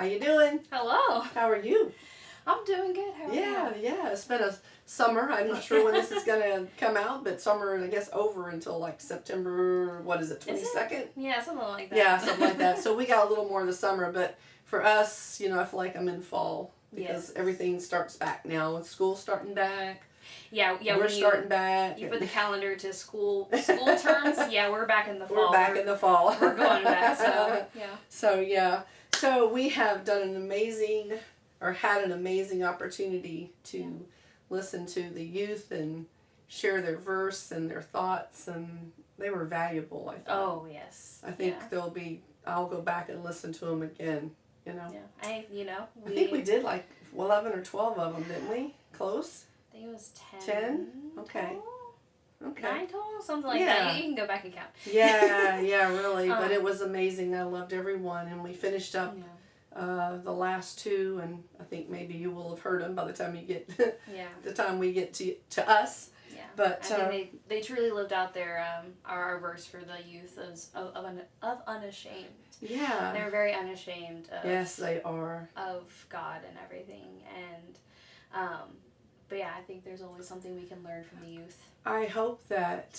you doing? Hello. How are you? I'm doing good. How are you? Yeah. It's been a summer. I'm not sure when this is going to come out, but summer, I guess, over until like September, what is it, 22nd? Yeah, something like that. Yeah, something like that. So we got a little more of the summer, but for us, I feel like I'm in fall because everything starts back now. School's starting back. Yeah. We're starting back. You put the calendar to school terms. Yeah, we're back in the fall. We're back in the fall. We're going back. So yeah. So we have done had an amazing opportunity to listen to the youth and share their verse and their thoughts, and they were valuable, I thought. Oh, yes. I think I'll go back and listen to them again, Yeah. I think we did like 11 or 12 of them, didn't we? Close? I think it was 10. 10? Okay. Okay. 9 total? Something like that. You can go back and count. Yeah, really. But it was amazing. I loved every one. And we finished up the last two, and I think maybe you will have heard them by the time you get the time we get to us. Yeah. But I think they truly lived out their our verse for the youth of unashamed. Yeah. They're very unashamed of yes, they are. Of God and everything. And but yeah, I think there's always something we can learn from the youth. I hope that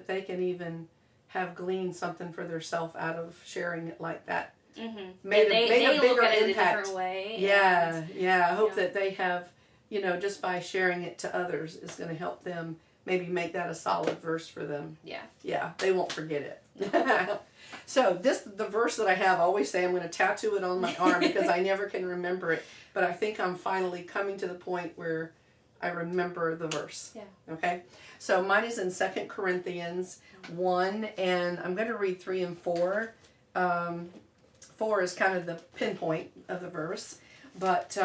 they can even have gleaned something for themselves out of sharing it like that. Mm-hmm. Made a bigger look at it impact. A different way. Yeah. I hope that they have, just by sharing it to others is going to help them maybe make that a solid verse for them. Yeah. Yeah, they won't forget it. No. So the verse that I have, I always say I'm going to tattoo it on my arm because I never can remember it. But I think I'm finally coming to the point where I remember the verse. Yeah. Okay? So mine is in 2 Corinthians 1, and I'm going to read 3 and 4. 4 is kind of the pinpoint of the verse. But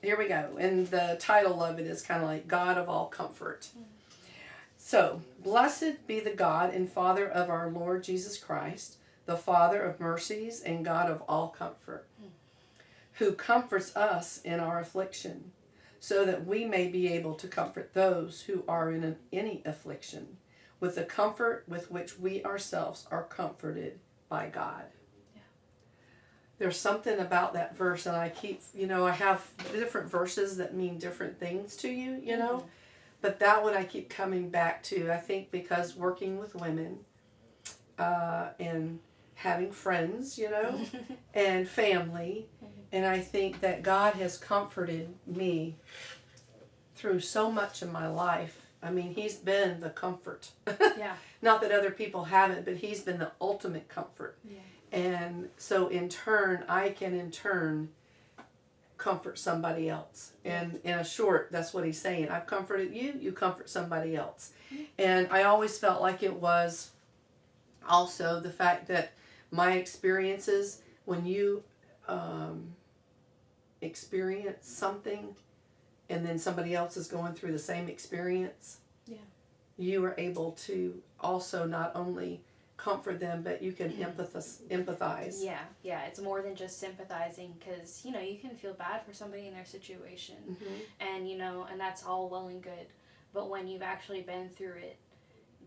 here we go. And the title of it is kind of like God of all comfort. So, blessed be the God and Father of our Lord Jesus Christ, the Father of mercies and God of all comfort, who comforts us in our affliction, so that we may be able to comfort those who are in any affliction, with the comfort with which we ourselves are comforted by God. Yeah. There's something about that verse, and I keep, I have different verses that mean different things to you, Mm-hmm. But that one I keep coming back to, I think because working with women and having friends, and family, and I think that God has comforted me through so much in my life. I mean, He's been the comfort. Yeah. Not that other people haven't, but He's been the ultimate comfort. Yeah. And so in turn, I can comfort somebody else. And in a short, that's what He's saying. I've comforted you, you comfort somebody else. And I always felt like it was also the fact that my experiences, when you experience something and then somebody else is going through the same experience, you are able to also not only comfort them, but you can empathize. Yeah, it's more than just sympathizing, because you can feel bad for somebody in their situation, and and that's all well and good, but when you've actually been through it,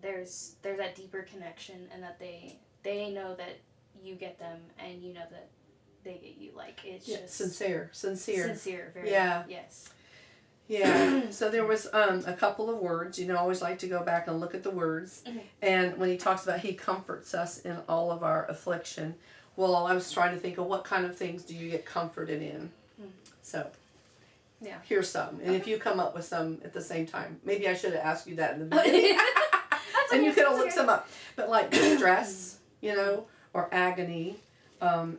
there's that deeper connection, and that they know that you get them, and you know that they get you. Like, it's just sincere very. Yes. Yeah. So there was a couple of words. I always like to go back and look at the words. Mm-hmm. And when he talks about He comforts us in all of our affliction, well, I was trying to think of what kind of things do you get comforted in. So here's some. And if you come up with some at the same time, maybe I should have asked you that in the beginning. And you could have looked some up. But like distress, or agony,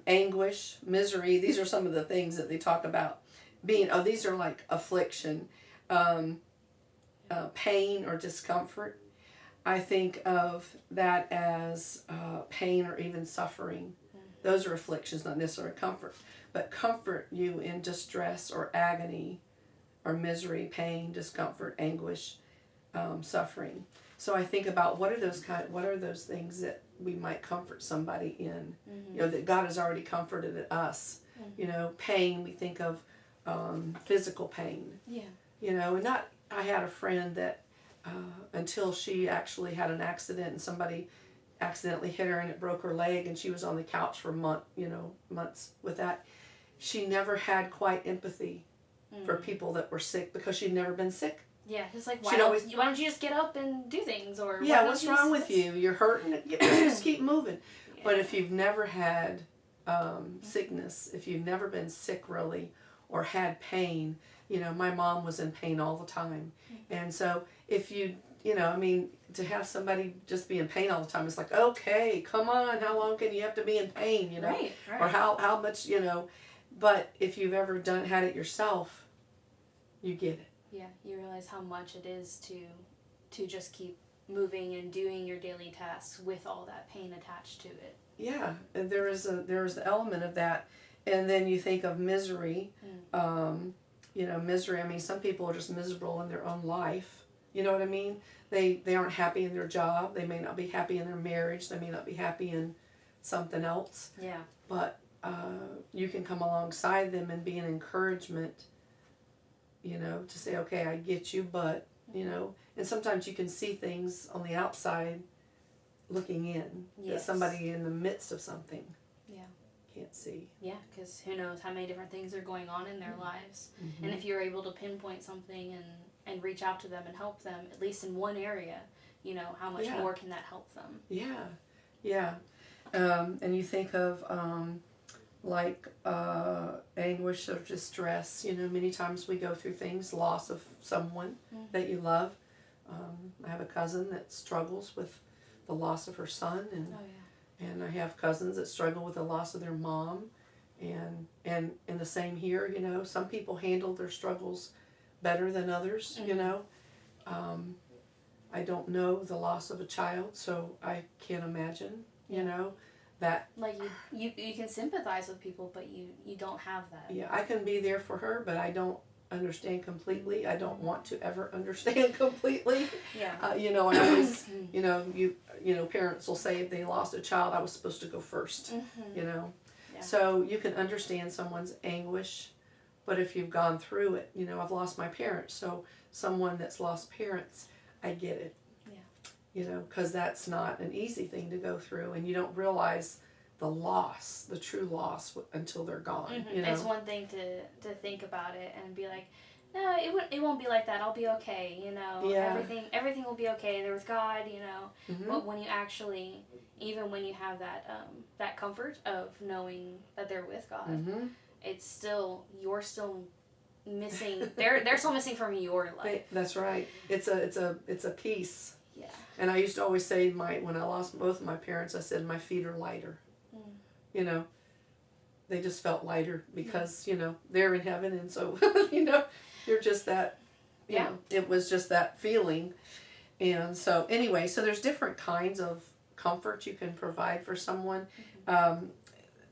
anguish, misery. These are some of the things that they talk about. These are like affliction, pain or discomfort. I think of that as pain or even suffering. Those are afflictions, not necessarily comfort. But comfort you in distress or agony or misery, pain, discomfort, anguish, suffering. So I think about what are those things that we might comfort somebody in, that God has already comforted us. Pain, we think of physical pain. And I had a friend that until she actually had an accident and somebody accidentally hit her and it broke her leg, and she was on the couch for months with that. She never had quite empathy for people that were sick because she'd never been sick. Yeah, it's like, why don't you just get up and do things? Or yeah, what's wrong with you? You're hurting. Just keep moving. Yeah. But if you've never had sickness, if you've never been sick really, or had pain, my mom was in pain all the time. And so if you to have somebody just be in pain all the time, it's like, okay, come on, how long can you have to be in pain, Right. Or how much, but if you've ever had it yourself, you get it. Yeah, you realize how much it is to just keep moving and doing your daily tasks with all that pain attached to it. Yeah, and there is the element of that. And then you think of misery. Misery, I mean, some people are just miserable in their own life. You know what I mean? They aren't happy in their job. They may not be happy in their marriage. They may not be happy in something else. Yeah. But you can come alongside them and be an encouragement, to say, okay, I get you, but, and sometimes you can see things on the outside looking in. Yes. That somebody in the midst of something can't see. Yeah, because who knows how many different things are going on in their lives. And if you're able to pinpoint something and reach out to them and help them, at least in one area, how much more can that help them? Yeah. And you think of anguish or distress. Many times we go through things, loss of someone that you love. I have a cousin that struggles with the loss of her son, and I have cousins that struggle with the loss of their mom, and the same here. Some people handle their struggles better than others. I don't know the loss of a child, so I can't imagine. That like you can sympathize with people, but you don't have that. Yeah, I can be there for her, but I don't understand completely. I don't want to ever understand completely. Yeah. And I always, parents will say if they lost a child, I was supposed to go first. Yeah. So you can understand someone's anguish, but if you've gone through it, I've lost my parents, so someone that's lost parents, I get it. Because that's not an easy thing to go through, and you don't realize the true loss, until they're gone. It's one thing to think about it and be like, no, it won't be like that. I'll be okay. Yeah. Everything will be okay. They're with God. Mm-hmm. But when you actually, even when you have that comfort of knowing that they're with God, Mm-hmm. it's still you're still missing. They're still missing from your life. That's right. It's a piece. Yeah. And I used to always say, when I lost both of my parents, I said my feet are lighter. They just felt lighter because they're in heaven, and so you're just that. It was just that feeling, and so anyway, so there's different kinds of comfort you can provide for someone.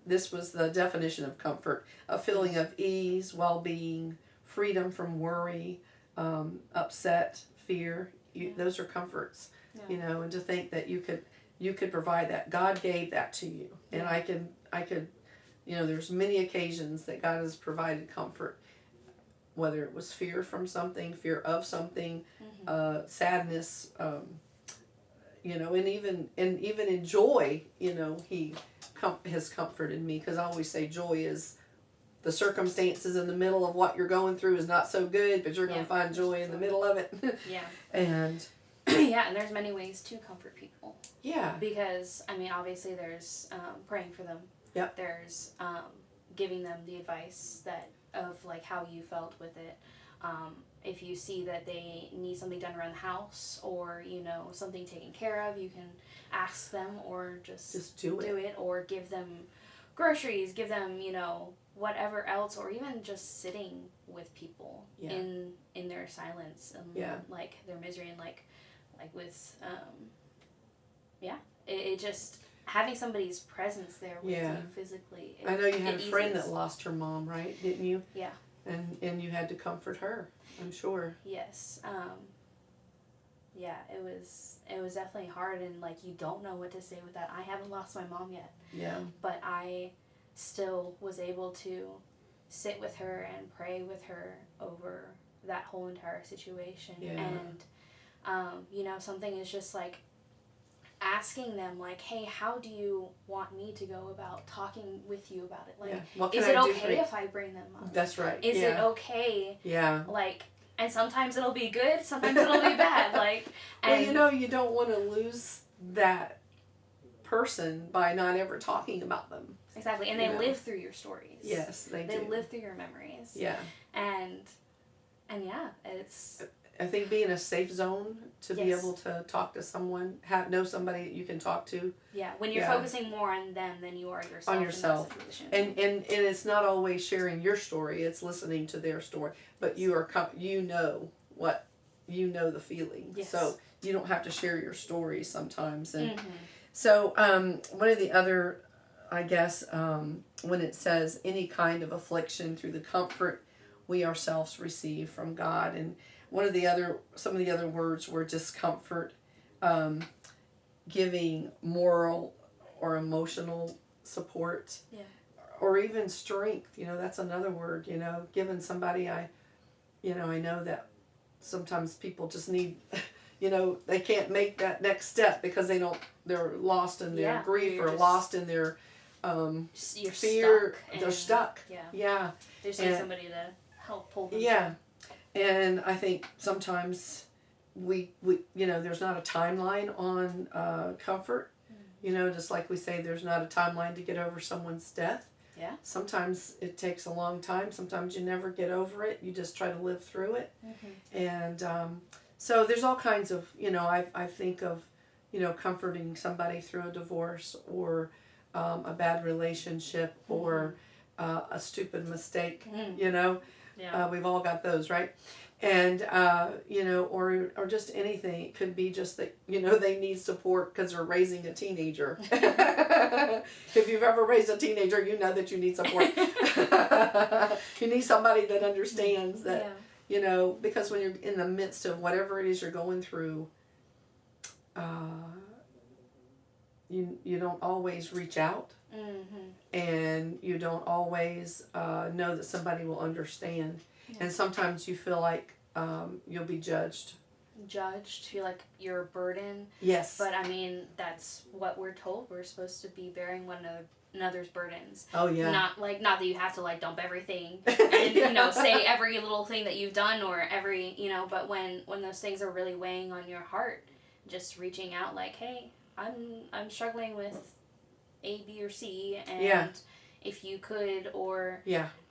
This was the definition of comfort: a feeling of ease, well-being, freedom from worry, upset, fear. Those are comforts. And to think that you could provide that. God gave that to you, and I could, there's many occasions that God has provided comfort, whether it was fear from something, fear of something, sadness, and even in joy, He has comforted me, because I always say joy is the circumstances in the middle of what you're going through is not so good, but you're going to find joy in the middle of it. And and there's many ways to comfort people. Yeah. Because, obviously there's praying for them. Yep. There's giving them the advice of how you felt with it. If you see that they need something done around the house, or, something taken care of, you can ask them, or just do it. Or give them groceries, give them, whatever else, or even just sitting with people in their silence and their misery, and with it just having somebody's presence there with you physically. I know you had a friend that lost her mom, right? Didn't you? Yeah. And you had to comfort her, I'm sure. Yes. It was definitely hard, and you don't know what to say with that. I haven't lost my mom yet. Yeah. But I still was able to sit with her and pray with her over that whole entire situation. Yeah. And something is just asking them, like, hey, how do you want me to go about talking with you about it? Like, What can is it I do okay if I bring them up? That's right. Is it okay? Yeah. Like, and sometimes it'll be good, sometimes it'll be bad. Like, and well, you don't want to lose that person by not ever talking about them. Exactly, and they live through your stories. Yes, they do. They live through your memories. Yeah. And yeah, it's... I think being a safe zone to be able to talk to someone, know somebody that you can talk to. Yeah, when you're focusing more on them than you are yourself. On yourself. And it's not always sharing your story, it's listening to their story. But you are, the feeling. Yes. So you don't have to share your story sometimes. And so one of the other, I guess, when it says any kind of affliction through the comfort we ourselves receive from God, and some of the other words were discomfort, giving moral or emotional support, or even strength. That's another word. Giving somebody, I know that sometimes people just need, they can't make that next step because they're lost in their grief or lost in their fear. They're stuck. Yeah. They just need somebody to help pull them. Yeah. And I think sometimes we there's not a timeline on comfort. Just like we say, there's not a timeline to get over someone's death. Yeah. Sometimes it takes a long time. Sometimes you never get over it. You just try to live through it. And so there's all kinds of, I think of, comforting somebody through a divorce or a bad relationship or a stupid mistake, we've all got those, right? And, or just anything. It could be just that, they need support because they're raising a teenager. If you've ever raised a teenager, you know that you need support. You need somebody that understands that, because when you're in the midst of whatever it is you're going through, you don't always reach out. And you don't always know that somebody will understand. And sometimes you feel like you'll be judged, feel like you're a burden. Yes. But I mean, that's what we're told. We're supposed to be bearing one another's burdens. Oh yeah. Not that you have to dump everything and say every little thing that you've done or every but when those things are really weighing on your heart, just reaching out like, hey, I'm struggling with A, B, or C, and if you could, or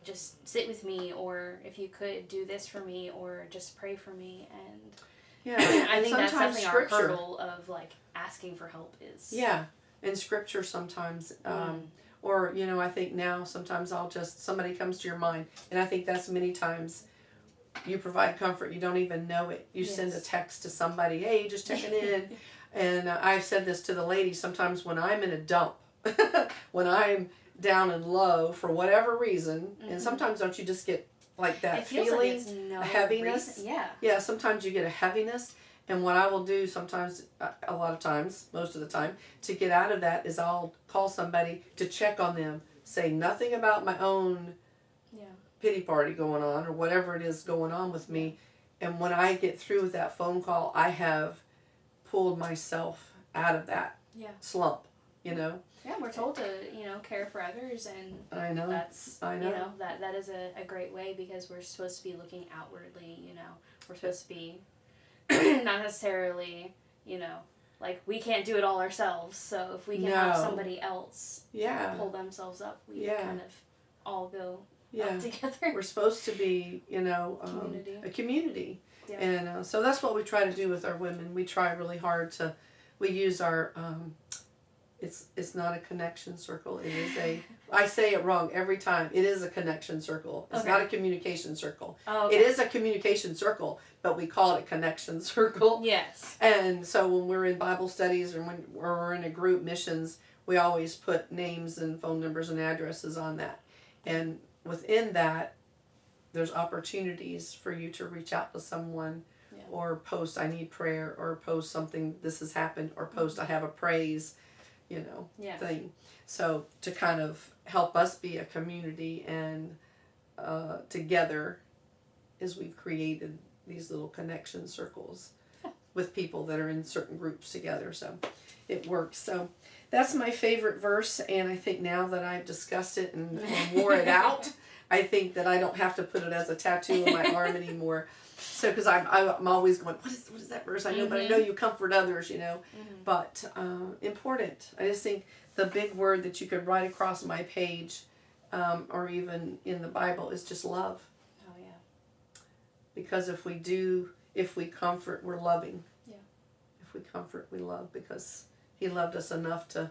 just sit with me, or if you could do this for me, or just pray for me, and I think that's definitely our hurdle of asking for help is in scripture sometimes, or I think now sometimes somebody comes to your mind, and I think that's many times. You provide comfort. You don't even know it. You send a text to somebody, hey, just checking in. And I've said this to the ladies sometimes when I'm in a dump, when I'm down and low for whatever reason, and sometimes don't you just get that feeling, a heaviness? Reason. Yeah, sometimes you get a heaviness, and what I will do sometimes, a lot of times, most of the time, to get out of that is I'll call somebody to check on them, say nothing about my own pity party going on or whatever it is going on with me, and when I get through with that phone call, I have pulled myself out of that slump, Yeah, we're told to, care for others, and I know that is a great way because we're supposed to be looking outwardly, we're supposed to be not necessarily, we can't do it all ourselves, so if we can have somebody else pull themselves up, we kind of all go up together. We're supposed to be, a community. Yeah. And so that's what we try to do with our women. We try really hard we use our, it's not a connection circle. It is I say it wrong every time. It is a connection circle. It's not a communication circle. Oh, okay. It is a communication circle, but we call it a connection circle. Yes. And so when we're in Bible studies or when we're in a group missions, we always put names and phone numbers and addresses on that. And within that, there's opportunities for you to reach out to someone or post, I need prayer, or post something, this has happened, or post, I have a praise, thing. So to kind of help us be a community and together as we've created these little connection circles. with people that are in certain groups together. So it works. So that's my favorite verse. And I think now that I've discussed it and wore it out, I think that I don't have to put it as a tattoo on my arm anymore. So, because I'm always going, what is that verse? I know, but I know you comfort others, you know. But important. I just think the big word that you could write across my page, or even in the Bible, is just love. Oh, yeah. Because if we comfort, we're loving. Yeah. If we comfort, we love, because He loved us enough to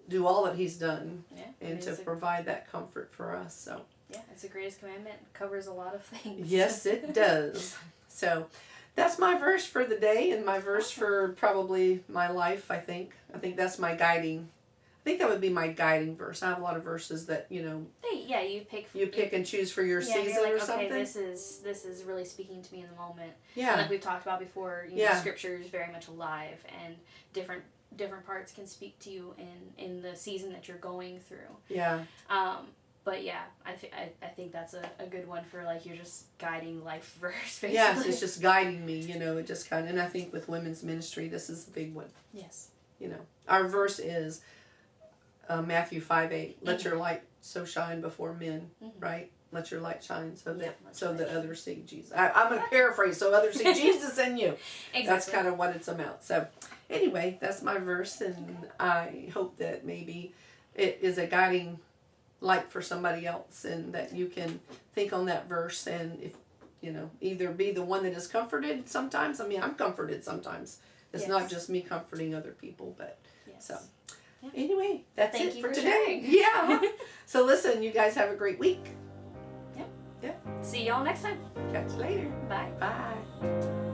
do all that He's done, and to provide that comfort for us. So. Yeah, it's the greatest commandment. It covers a lot of things. Yes, it does. So that's my verse for the day, and my verse for probably my life, I think. I think that's my guiding. I think that would be my guiding verse. I have a lot of verses that, you know. Yeah, you pick and choose for your season, you're like, or something. Okay, this is really speaking to me in the moment. Yeah. And like we've talked about before, you know, Scripture is very much alive, and different parts can speak to you in the season that you're going through. Yeah. But yeah, I think that's a good one for like you're just guiding life verse, basically. Yes, it's just guiding me, you know, it just kind of, and I think with women's ministry, this is a big one. Yes. You know, our verse is Matthew 5:8. Let your light so shine before men, right? Let your light shine so that others see Jesus. I'm going to paraphrase, so others see Jesus in you. Exactly. That's kind of what it's about. So anyway, that's my verse, and I hope that maybe it is a guiding light for somebody else, and that you can think on that verse, and if you know, either be the one that is comforted sometimes. I mean, I'm comforted sometimes. It's not just me comforting other people, but so anyway, that's Thank it you for sharing. today. Yeah. So listen, you guys have a great week. See y'all next time. Catch you later. Bye. Bye.